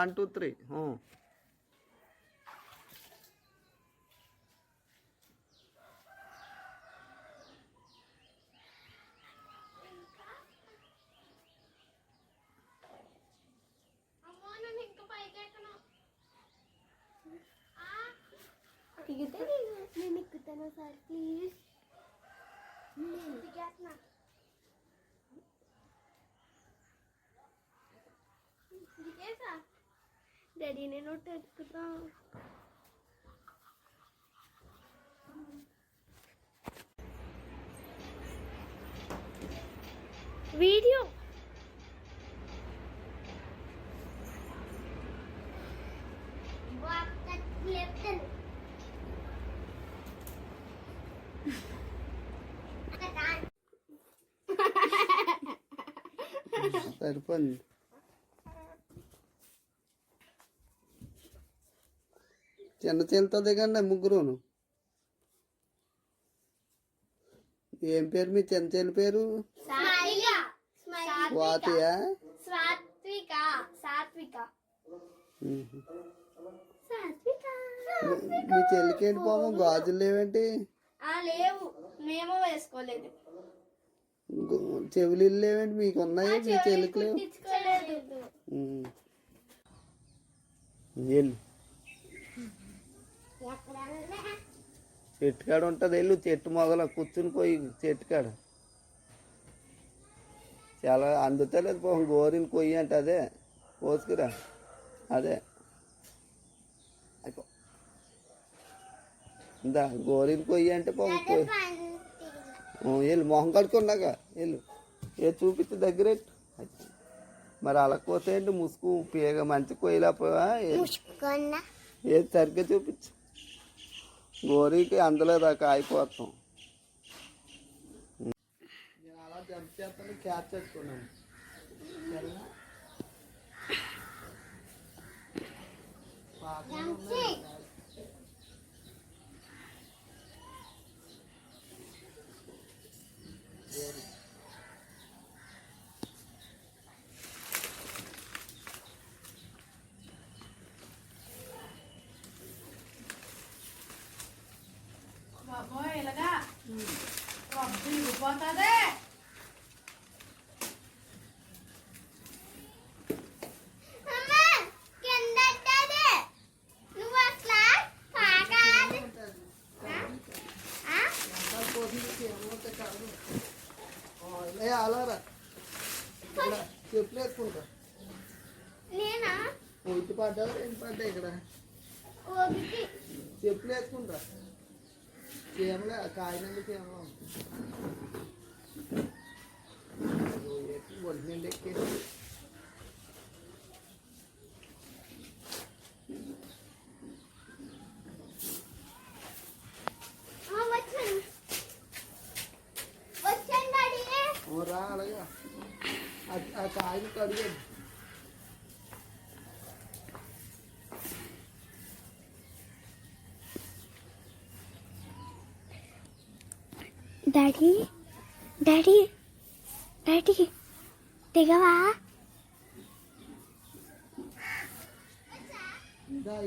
1 2 3 నేను ఎక్కుతాను sir please daddy నేను ఎక్కుతా వీడియో సరిపోయింది. చిన్న చిన్నతో దిగండి ముగ్గురును. ఏం పేరు మీ చిన్న చిన్న పేరు? స్వాతియా? మీ చెల్లికేంటి పాపం గాజులు లేవేంటి? లేవు, మేము వేసుకోలేదు. చెవులు లేవేంటి? మీకు ఉన్నాయి, మీ చెల్లికి లేవు. వెళ్ళు, చెట్టు కాడ ఉంటుంది. వెళ్ళు, చెట్టు మొదల కూర్చుని పోయి చెట్టు కాడ. చాలా అందుతలేదు పాపం. గోరిని కొయ్యి అంటే అదే కోసుకురా. అదే అయిపో ఇందా గోరిని కొయ్యి అంటే పాపం కొయ్యి. వెళ్ళు, మొహం కడుకున్నాక వెళ్ళు. ఏ చూపించు దగ్గర. మరి అలా కోసే ఏంటి? ముసుగు పేగ మంచి కొయ్యలేకపోయా? ఏది సరిగ్గా చూపించు. గోరికి అందులో దాకా అయిపోతాం. నేను అలా జంప్ చేస్తాను, క్యాచ్ చేసుకున్నాను. ఇలాగా పోతుంది. అలారా చెప్పులు వేసుకుంటా. ఇటు పడ్డా రెండు పడ్డా ఇక్కడ. చెప్పులు వేసుకుంటా. చీమలే కాయనండి, చీమలు ఒంటి నిండి ఎక్కేసి. రా అలాగా ఆ కాయని కడిగేది. డాడీ డాడీ డాడీ దిగవా?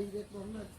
ఇది ఎట్లా ఉన్నది.